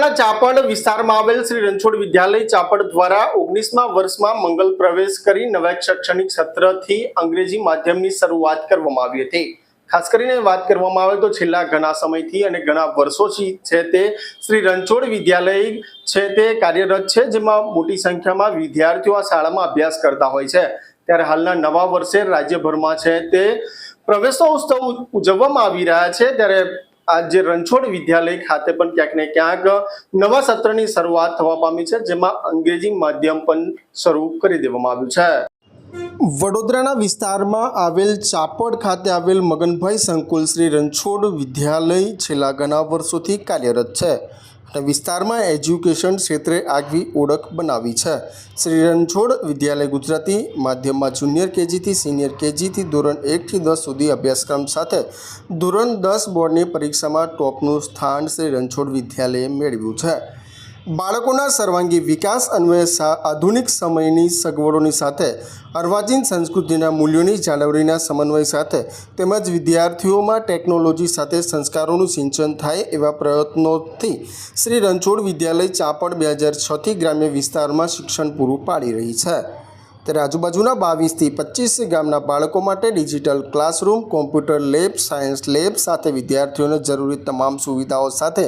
વડોદરાના ચાપડ વિસ્તારમાં આવેલ શ્રી રણછોડ વિદ્યાલય ચાપડ દ્વારા 19મા વર્ષમાં મંગલ પ્રવેશ કરી નવા શૈક્ષણિક સત્રથી અંગ્રેજી માધ્યમની શરૂઆત કરવામાં આવી હતી। ખાસ કરીને વાત કરવામાં આવે તો છેલ્લા ઘણા સમયથી અને ઘણા વર્ષોથી છે તે શ્રી રણછોડ વિદ્યાલય છે તે કાર્યરત છે, જેમાં મોટી સંખ્યામાં વિદ્યાર્થીઓ આ શાળામાં અભ્યાસ કરતા હોય છે। ત્યારે હાલના નવા વર્ષે રાજ્યભરમાં છે તે પ્રવેશોત્સવ ઉજવવામાં આવી રહ્યા છે। ત્યારે आज रणछोड़ विद्यालय खाते पण क्यांक ने क्यांक नवा सत्रनी शरूआत थवा पामी छे, जेमां अंग्रेजी माध्यम पण शरू करी देवामां आव्युं छे। वडोदराना विस्तारमां आवेल चापड़ खाते आवेल मगनभाई संकुल श्री रणछोड़ विद्यालय छेल्ला घणा वर्षोथी कार्यरत छे। विस्तार में एज्युकेशन क्षेत्रे आगवी ओळख बनावी छे। श्री रणछोड़ विद्यालय गुजराती माध्यम में जूनियर केजी थी सीनियर केजी थी धोरण 1 થી 10 सुधी अभ्यासक्रम साथे धोरण 10 बोर्डनी परीक्षा में टॉपनुं स्थान श्री रणछोड़ विद्यालये मेळव्युं छे। बाळकोना सर्वांगी विकास अन्वये आधुनिक समयनी सगवडोनी साथे अर्वाचीन संस्कृतिना मूल्योनी जाळवણીના समन्वय साथे તેમજ વિદ્યાર્થીઓમાં ટેકનોલોજી સાથે સંસ્કારોનું સિંચન થાય એવા પ્રયત્નોથી શ્રી રણછોડ વિદ્યાલય ચાપડ 2006 થી ગ્રામ્ય વિસ્તારમાં શિક્ષણ પૂરું પાડી રહી છે। ત્યારે આજુબાજુના 22 થી 25 ગામના બાળકો માટે digital classroom, computer lab, science lab સાથે વિદ્યાર્થીઓને જરૂરી તમામ સુવિધાઓ સાથે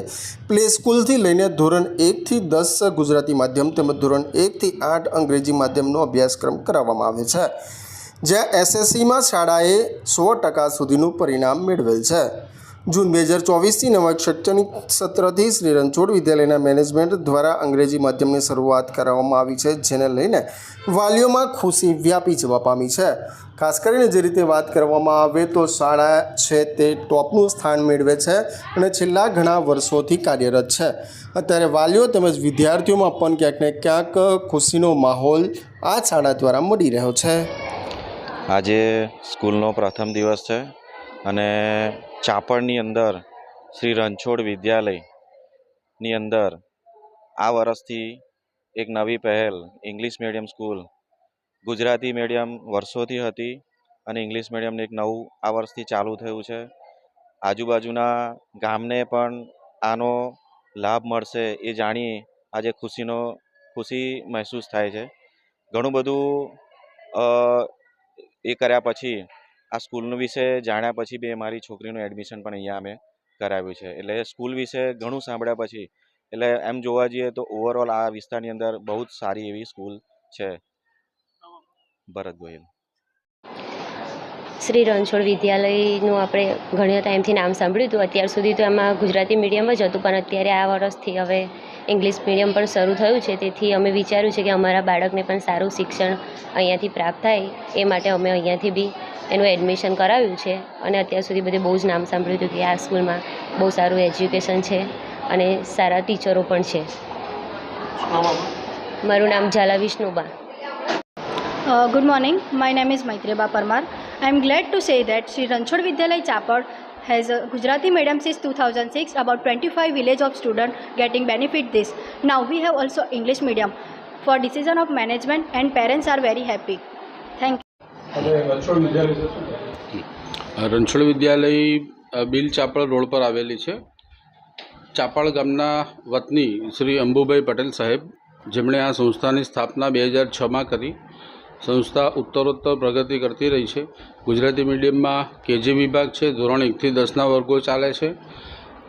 પ્લે સ્કૂલથી લઈને ધોરણ 1 થી 10 ગુજરાતી માધ્યમ તેમજ ધોરણ 1 થી 8 અંગ્રેજી માધ્યમનો અભ્યાસક્રમ કરાવવામાં આવે છે, જ્યાં એસએસસીમાં શાળાએ 100% સુધીનું પરિણામ મેળવેલ છે। जून 2024 થી नवा शैक्षणिक सत्रથી श्री रणछोड़ विद्यालयના મેનેજમેન્ટ દ્વારા અંગ્રેજી માધ્યમની શરૂઆત કરવામાં આવી છે, જેને લઈને વાલીઓમાં ખુશી વ્યાપી જવા પામી છે। ખાસ કરીને જે રીતે વાત કરવામાં આવે તો શાળા છે તે ટોપનું સ્થાન મેળવે છે અને છેલ્લા ઘણા વર્ષોથી કાર્યરત છે। અત્યારે વાલીઓ તેમજ વિદ્યાર્થીઓમાં પણ ક્યાંક ને ક્યાંક ખુશીનો માહોલ આ શાળા દ્વારા મળી રહ્યો છે। આજે સ્કૂલનો પ્રથમ દિવસ છે અને ચાપડની અંદર શ્રી રણછોડ વિદ્યાલયની અંદર આ વર્ષથી એક નવી પહેલ English medium school, Gujarati medium વર્ષોથી હતી અને ઇંગ્લિશ મીડિયમનું એક નવું આ વર્ષથી ચાલુ થયું છે। આજુબાજુના ગામને પણ આનો લાભ મળશે એ જાણી આજે ખુશી મહેસૂસ થાય છે। ઘણું બધું એ કર્યા પછી આ સ્કૂલનું વિશે જાણ્યા પછી બી મારી છોકરીનું એડમિશન પણ અહીંયા અમે કરાવ્યું છે। એટલે સ્કૂલ વિશે ઘણું સાંભળ્યા પછી એટલે એમ જોવા જઈએ તો ઓવરઓલ આ વિસ્તારની અંદર બહુ જ સારી એવી સ્કૂલ છે। ભરત ગોયલ। શ્રી રણછોડ વિદ્યાલયનું આપણે ઘણા ટાઈમથી નામ સાંભળ્યું હતું। અત્યાર સુધી તો એમાં ગુજરાતી મીડિયમ જ હતું, પણ અત્યારે આ વર્ષથી હવે ઇંગ્લિશ મીડિયમ પણ શરૂ થયું છે। તેથી અમે વિચાર્યું છે કે અમારા બાળકને પણ સારું શિક્ષણ અહીંયાથી પ્રાપ્ત થાય એ માટે અમે અહીંયાથી બી એનું એડમિશન કરાવ્યું છે અને અત્યાર સુધી બધે બહુ જ નામ સાંભળ્યું હતું કે આ સ્કૂલમાં બહુ સારું એજ્યુકેશન છે અને સારા ટીચરો પણ છે। મારું નામ Jhala વિષ્ણુબા। Good morning. My name is Maitreba Parmar. I am glad to say that Sri Ranchod Vidyalaya Chapad has a Gujarati medium since 2006. About 25 village of students getting benefit this. Now we have also English medium. For decision of management and parents are very happy. Thank you. Ranchhod વિદ્યાલય Bil Chapad road પર આવેલી છે। ચાપડ ગામના વતની શ્રી અંબુભાઈ પટેલ સાહેબ, જેમણે આ સંસ્થાની સ્થાપના 2006માં કરી। સંસ્થા ઉત્તરોત્તર પ્રગતિ કરતી રહી છે। ગુજરાતી મીડિયમમાં કેજી વિભાગ છે, ધોરણ 1 થી 10ના વર્ગો ચાલે છે।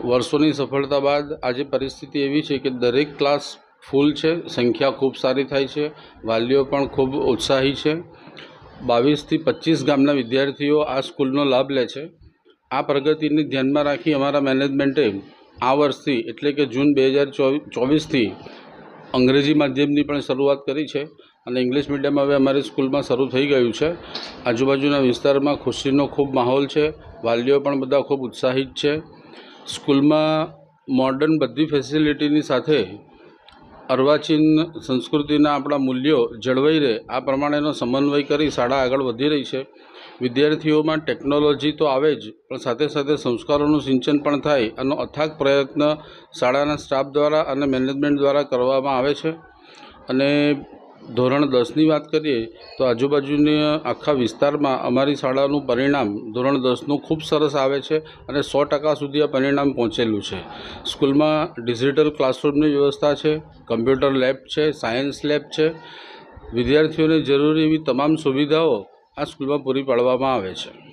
વર્ષોની સફળતા બાદ આજે પરિસ્થિતિ એવી છે કે દરેક ક્લાસ ફૂલ છે, સંખ્યા ખૂબ સારી થાય છે, વાલીઓ પણ ખૂબ ઉત્સાહી છે। 22 થી 25 ગામના વિદ્યાર્થીઓ આ સ્કૂલનો લાભ લે છે। આ પ્રગતિને ધ્યાનમાં રાખી અમારા મેનેજમેન્ટે આ વર્ષથી એટલે કે જૂન 2024થી અંગ્રેજી માધ્યમની પણ શરૂઆત કરી છે અને ઇંગ્લિશ મીડિયમ હવે અમારી સ્કૂલમાં શરૂ થઈ ગયું છે। આજુબાજુના વિસ્તારમાં ખુશીનો ખૂબ માહોલ છે, વાલીઓ પણ બધા ખૂબ ઉત્સાહિત છે। સ્કૂલમાં મોડર્ન બધી ફેસિલિટીની સાથે અર્વાચીન સંસ્કૃતિના આપણા મૂલ્યો જળવાઈ રહે આ પ્રમાણેનો સમન્વય કરી શાળા આગળ વધી રહી છે। વિદ્યાર્થીઓમાં ટેકનોલોજી તો આવે જ, પણ સાથે સાથે સંસ્કારોનું સિંચન પણ થાય આનો અથાગ પ્રયત્ન શાળાના સ્ટાફ દ્વારા અને મેનેજમેન્ટ દ્વારા કરવામાં આવે છે અને ધોરણ 10ની વાત કરીએ તો આજુબાજુના આખા વિસ્તારમાં અમારી શાળાનું પરિણામ ધોરણ 10નું ખૂબ સરસ આવે છે અને 100% સુધી આ પરિણામ પહોંચેલું છે. સ્કૂલમાં ડિજિટલ ક્લાસરૂમની વ્યવસ્થા છે, કમ્પ્યુટર લેબ છે, સાયન્સ લેબ છે. વિદ્યાર્થીઓને જરૂરી એવી તમામ સુવિધાઓ આ સ્કૂલમાં પૂરી પાડવામાં આવે છે.